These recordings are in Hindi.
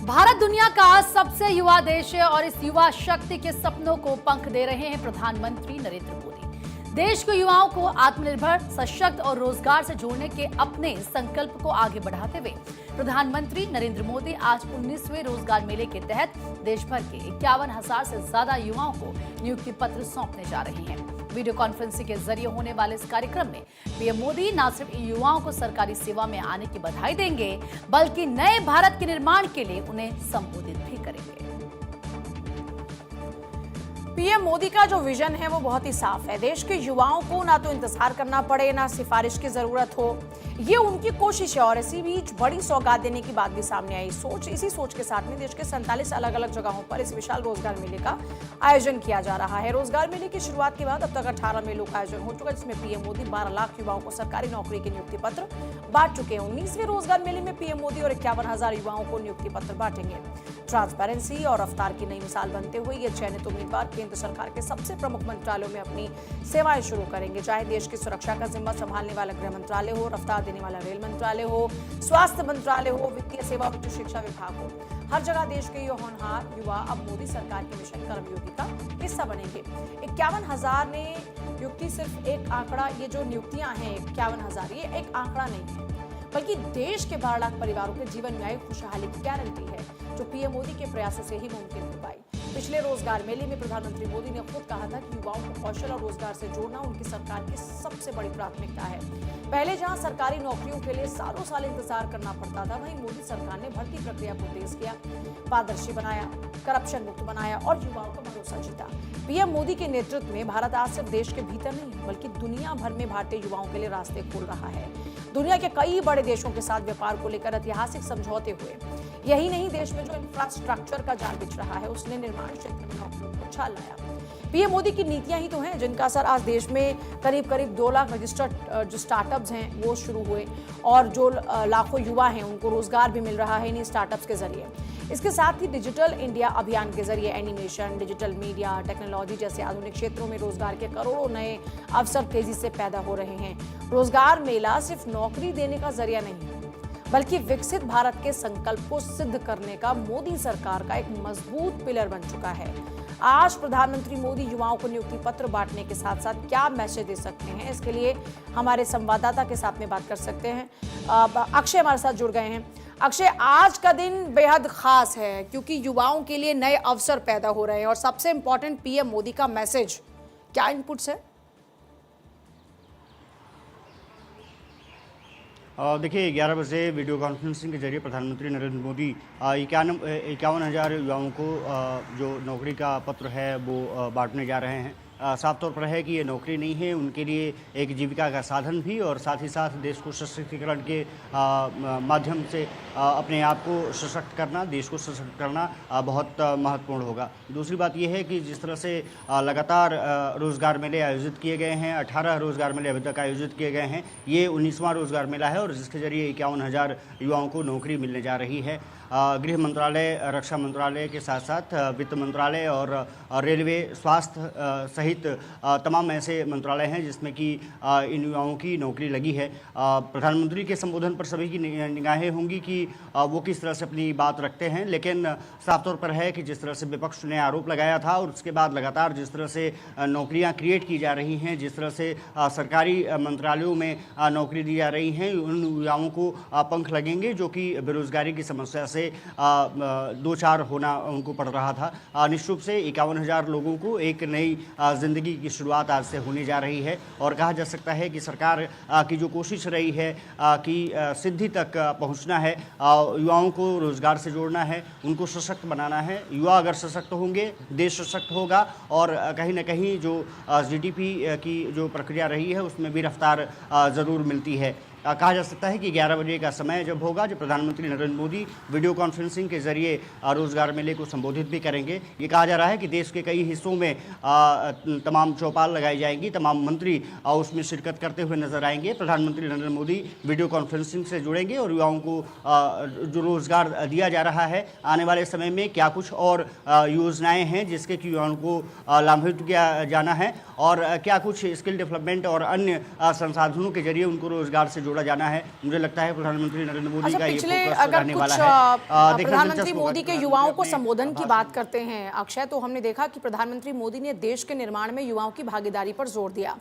भारत दुनिया का सबसे युवा देश है और इस युवा शक्ति के सपनों को पंख दे रहे हैं प्रधानमंत्री नरेंद्र मोदी। देश के युवाओं को आत्मनिर्भर, सशक्त और रोजगार से जोड़ने के अपने संकल्प को आगे बढ़ाते हुए प्रधानमंत्री नरेंद्र मोदी आज 19वें रोजगार मेले के तहत देश भर के 51,000 से ज्यादा युवाओं को नियुक्ति पत्र सौंपने जा रहे हैं। वीडियो कॉन्फ्रेंसिंग के जरिए होने वाले इस कार्यक्रम में पीएम मोदी न सिर्फ युवाओं को सरकारी सेवा में आने की बधाई देंगे, बल्कि नए भारत के निर्माण के लिए उन्हें संबोधित भी करेंगे। पीएम मोदी का जो विजन है वो बहुत ही साफ है। देश के युवाओं को ना तो इंतजार करना पड़े, ना सिफारिश की जरूरत हो, ये उनकी कोशिश है। और इसी बीच बड़ी सौगात देने की बात भी सामने आई। इसी सोच के साथ में देश के 47 अलग अलग जगहों पर इस विशाल रोजगार मेले का आयोजन किया जा रहा है। रोजगार मेले की शुरुआत के बाद अब तक 18 मेलों का आयोजन हो चुका है, जिसमें पीएम मोदी 12 लाख युवाओं को सरकारी नौकरी के नियुक्ति पत्र बांट चुके हैं। 19वें रोजगार मेले में पीएम मोदी और 51,000 युवाओं को नियुक्ति पत्र बांटेंगे। ट्रांसपेरेंसी और रफ्तार की नई मिसाल बनते हुए ये चयनित उम्मीदवार केंद्र सरकार के सबसे प्रमुख मंत्रालयों में अपनी सेवाएं शुरू करेंगे। चाहे देश की सुरक्षा का जिम्मा संभालने वाला गृह मंत्रालय हो, रफ्तार देने वाला रेल मंत्रालय हो, स्वास्थ्य मंत्रालय हो, वित्तीय सेवा उच्च शिक्षा विभाग हो, हर जगह देश के ये होनहार युवा अब मोदी सरकार के मिशन कर्मयोगी का हिस्सा बनेंगे। 51,000 ने नियुक्ति सिर्फ एक आंकड़ा, ये जो नियुक्तियां हैं 51,000, ये एक आंकड़ा नहीं है, बल्कि देश के 12 लाख परिवारों के जीवन में आई खुशहाली की गारंटी है, जो पीएम मोदी के प्रयासों से ही मुमकिन हो पाई। पिछले रोजगार मेले में प्रधानमंत्री मोदी ने खुद कहा था कि युवाओं को कौशल और रोजगार से जोड़ना उनकी सरकार की सबसे बड़ी प्राथमिकता है। पहले जहां सरकारी नौकरियों के लिए सालों साल इंतजार करना पड़ता था, वहीं मोदी सरकार ने भर्ती प्रक्रिया को तेज किया, पारदर्शी बनाया, करप्शन मुक्त बनाया और युवाओं का भरोसा जीता। पीएम मोदी के नेतृत्व में भारत आज सिर्फ देश के भीतर नहीं बल्कि दुनिया भर में भारतीय युवाओं के लिए रास्ते खोल रहा है। दुनिया के कई बड़े देशों के साथ व्यापार को लेकर ऐतिहासिक समझौते हुए। यही नहीं, देश में जो इंफ्रास्ट्रक्चर का जाल बिछ रहा है उसने निर्माण क्षेत्र में नौकरियों को उछाल लाया। पीएम मोदी की नीतियां ही तो हैं जिनका असर आज देश में करीब 2 लाख रजिस्टर्ड जो स्टार्टअप्स हैं वो शुरू हुए और जो लाखों युवा हैं उनको रोजगार भी मिल रहा है इन स्टार्टअप्स के जरिए। इसके साथ ही डिजिटल इंडिया अभियान के जरिए एनिमेशन, डिजिटल मीडिया, टेक्नोलॉजी जैसे आधुनिक क्षेत्रों में रोजगार के करोड़ों नए अवसर तेजी से पैदा हो रहे हैं। रोजगार मेला सिर्फ नौकरी देने का जरिया नहीं, बल्कि विकसित भारत के संकल्प को सिद्ध करने का मोदी सरकार का एक मजबूत पिलर बन चुका है। आज प्रधानमंत्री मोदी युवाओं को नियुक्ति पत्र बांटने के साथ साथ क्या मैसेज दे सकते हैं, इसके लिए हमारे संवाददाता के साथ में बात कर सकते हैं। अक्षय हमारे साथ जुड़ गए हैं। अक्षय, आज का दिन बेहद खास है क्योंकि युवाओं के लिए नए अवसर पैदा हो रहे हैं और सबसे इंपॉर्टेंट पीएम मोदी का मैसेज, क्या इनपुट्स है? देखिए, 11 बजे वीडियो कॉन्फ्रेंसिंग के जरिए प्रधानमंत्री नरेंद्र मोदी 51,000 युवाओं को जो नौकरी का पत्र है वो बांटने जा रहे हैं। साफ तौर पर है कि ये नौकरी नहीं है, उनके लिए एक जीविका का साधन भी, और साथ ही साथ देश को सशक्तिकरण के माध्यम से अपने आप को सशक्त करना, देश को सशक्त करना बहुत महत्वपूर्ण होगा। दूसरी बात यह है कि जिस तरह से लगातार रोज़गार मेले आयोजित किए गए हैं, 18 रोज़गार मेले अभी तक आयोजित किए गए हैं, ये 19वां रोज़गार मेला है और जिसके जरिए 51,000 युवाओं को नौकरी मिलने जा रही है। गृह मंत्रालय, रक्षा मंत्रालय के साथ साथ वित्त मंत्रालय और रेलवे, स्वास्थ्य सहित तमाम ऐसे मंत्रालय हैं जिसमें कि इन युवाओं की नौकरी लगी है। प्रधानमंत्री के संबोधन पर सभी की निगाहें होंगी कि वो किस तरह से अपनी बात रखते हैं, लेकिन साफ तौर पर है कि जिस तरह से विपक्ष ने आरोप लगाया था और उसके बाद लगातार जिस तरह से नौकरियां क्रिएट की जा रही हैं, जिस तरह से सरकारी मंत्रालयों में नौकरी दी जा रही हैं, उन युवाओं को पंख लगेंगे जो कि बेरोजगारी की समस्या से दो चार होना उनको पड़ रहा था। निश्चित रूप से 51,000 लोगों को एक नई जिंदगी की शुरुआत आज से होने जा रही है और कहा जा सकता है कि सरकार की जो कोशिश रही है कि सिद्धि तक पहुंचना है, युवाओं को रोजगार से जोड़ना है, उनको सशक्त बनाना है। युवा अगर सशक्त होंगे, देश सशक्त होगा और कहीं ना कहीं जो जीडीपी की जो प्रक्रिया रही है उसमें भी रफ्तार ज़रूर मिलती है। कहा जा सकता है कि 11 बजे का समय जब होगा, जब प्रधानमंत्री नरेंद्र मोदी वीडियो कॉन्फ्रेंसिंग के जरिए रोजगार मेले को संबोधित भी करेंगे। ये कहा जा रहा है कि देश के कई हिस्सों में तमाम चौपाल लगाई जाएंगी, तमाम मंत्री उसमें शिरकत करते हुए नजर आएंगे। प्रधानमंत्री नरेंद्र मोदी वीडियो कॉन्फ्रेंसिंग से जुड़ेंगे और युवाओं को जो रोजगार दिया जा रहा है, आने वाले समय में क्या कुछ और योजनाएं हैं जिसके कि युवाओं को लाभान्वित किया जाना है और क्या कुछ स्किल डेवलपमेंट और अन्य संसाधनों के जरिए उनको रोजगार से जोड़ा जोड़ा जाना है। मुझे लगता है प्रधानमंत्री नरेंद्र मोदी अच्छा, का ये पिछले फोकस अगर रहने कुछ वाला है। देखना प्रधानमंत्री दिलचस्प होगा मोदी कि के प्रधानमंत्री युवाओं को अपने संबोधन की भाषण बात करते हैं अक्षय, तो हमने देखा कि प्रधानमंत्री मोदी ने देश के निर्माण में युवाओं की भागीदारी पर जोर दिया।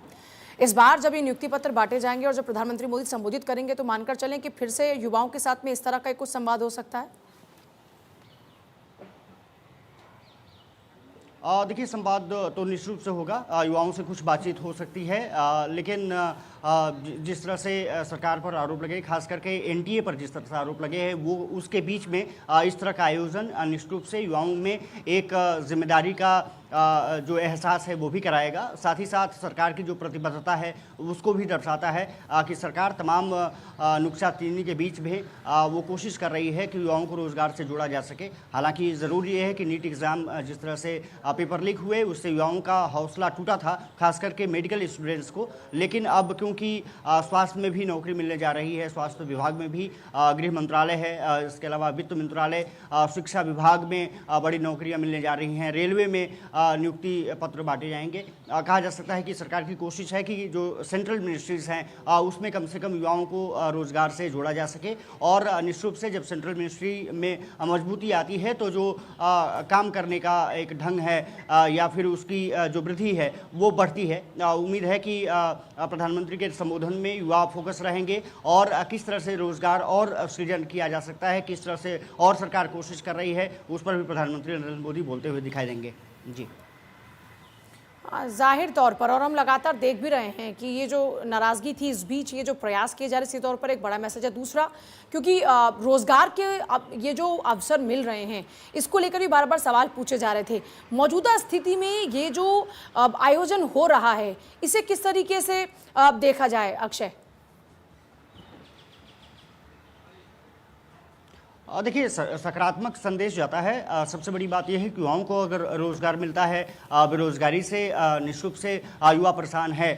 इस बार जब ये नियुक्ति पत्र बांटे जाएंगे और जब प्रधानमंत्री मोदी संबोधित करेंगे तो मानकर चलें कि फिर से युवाओं के साथ में इस तरह का कुछ संवाद हो सकता है। देखिए, संवाद तो निश्चित रूप से होगा, युवाओं से कुछ बातचीत हो सकती है, लेकिन जिस तरह से सरकार पर आरोप लगे, खास करके एनडीए पर जिस तरह से आरोप लगे हैं, वो उसके बीच में इस तरह का आयोजन निश्चित रूप से युवाओं में एक जिम्मेदारी का जो एहसास है वो भी कराएगा। साथ ही साथ सरकार की जो प्रतिबद्धता है उसको भी दर्शाता है कि सरकार तमाम नुक्सानचीनी के बीच में वो कोशिश कर रही है कि युवाओं को रोज़गार से जोड़ा जा सके। हालांकि ज़रूरी ये है कि नीट एग्ज़ाम जिस तरह से पेपर लीक हुए उससे युवाओं का हौसला टूटा था, खास करके मेडिकल स्टूडेंट्स को। लेकिन अब क्योंकि स्वास्थ्य में भी नौकरी मिलने जा रही है, स्वास्थ्य विभाग में भी गृह मंत्रालय है, इसके अलावा वित्त मंत्रालय, शिक्षा विभाग में बड़ी नौकरियाँ मिलने जा रही हैं, रेलवे में नियुक्ति पत्र बांटे जाएंगे। कहा जा सकता है कि सरकार की कोशिश है कि जो सेंट्रल मिनिस्ट्रीज हैं उसमें कम से कम युवाओं को रोजगार से जोड़ा जा सके। और निश्चित रूप से जब सेंट्रल मिनिस्ट्री में मजबूती आती है तो जो काम करने का एक ढंग है या फिर उसकी जो वृद्धि है वो बढ़ती है। उम्मीद है कि प्रधानमंत्री के संबोधन में युवा फोकस रहेंगे और किस तरह से रोजगार और सृजन किया जा सकता है, किस तरह से और सरकार कोशिश कर रही है, उस पर भी प्रधानमंत्री नरेंद्र मोदी बोलते हुए दिखाई देंगे। जी, जाहिर तौर पर, और हम लगातार देख भी रहे हैं कि ये जो नाराजगी थी इस बीच ये जो प्रयास किए जा रहे इसी तौर पर एक बड़ा मैसेज है। दूसरा, क्योंकि रोजगार के ये जो अवसर मिल रहे हैं इसको लेकर भी बार बार सवाल पूछे जा रहे थे। मौजूदा स्थिति में ये जो आयोजन हो रहा है इसे किस तरीके से देखा जाए अक्षय? देखिए, सकारात्मक संदेश जाता है। सबसे बड़ी बात यह है कि युवाओं को अगर रोज़गार मिलता है, बेरोज़गारी से निश्चित रूप से युवा परेशान है।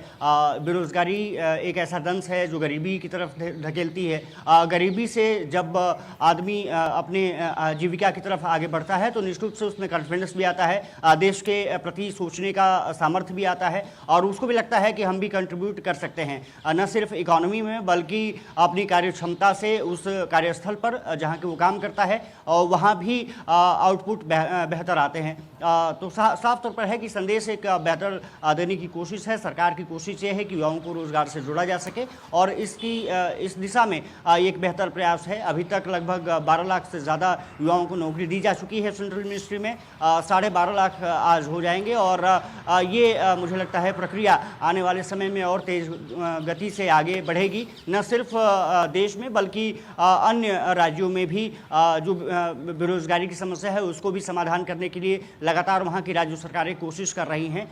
बेरोज़गारी एक ऐसा दंश है जो गरीबी की तरफ धकेलती है। गरीबी से जब आदमी अपने जीविका की तरफ आगे बढ़ता है तो निश्चित रूप से उसमें कॉन्फिडेंस भी आता है, देश के प्रति सोचने का सामर्थ्य भी आता है और उसको भी लगता है कि हम भी कंट्रीब्यूट कर सकते हैं, न सिर्फ इकोनॉमी में बल्कि अपनी कार्य क्षमता से उस कार्यस्थल पर जहाँ के काम करता है और वहाँ भी आउटपुट बेहतर आते हैं। तो साफ तौर पर है कि संदेश एक बेहतर देने की कोशिश है। सरकार की कोशिश ये है कि युवाओं को रोजगार से जोड़ा जा सके और इस दिशा में एक बेहतर प्रयास है। अभी तक लगभग 12 लाख से ज़्यादा युवाओं को नौकरी दी जा चुकी है सेंट्रल मिनिस्ट्री में, 12.5 लाख आज हो जाएंगे और ये मुझे लगता है प्रक्रिया आने वाले समय में और तेज गति से आगे बढ़ेगी, न सिर्फ देश में बल्कि अन्य राज्यों में भी जो बेरोजगारी की समस्या है उसको भी समाधान करने के लिए लगातार वहाँ की राज्य सरकारें कोशिश कर रही हैं।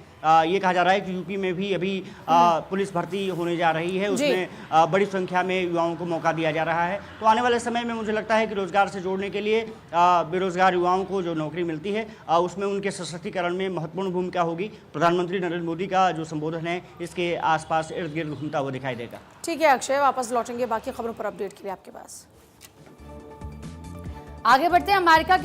ये कहा जा रहा है कि यूपी में भी अभी पुलिस भर्ती होने जा रही है, उसमें बड़ी संख्या में युवाओं को मौका दिया जा रहा है। तो आने वाले समय में मुझे लगता है कि रोजगार से जोड़ने के लिए बेरोजगार युवाओं को जो नौकरी मिलती है उसमें उनके सशक्तिकरण में महत्वपूर्ण भूमिका होगी। प्रधानमंत्री नरेंद्र मोदी का जो संबोधन है इसके आसपास इर्द गिर्द घूमता हुआ दिखाई देगा। ठीक है अक्षय, वापस लौटेंगे बाकी खबरों पर अपडेट के लिए आपके पास। आगे बढ़ते हैं। अमेरिका के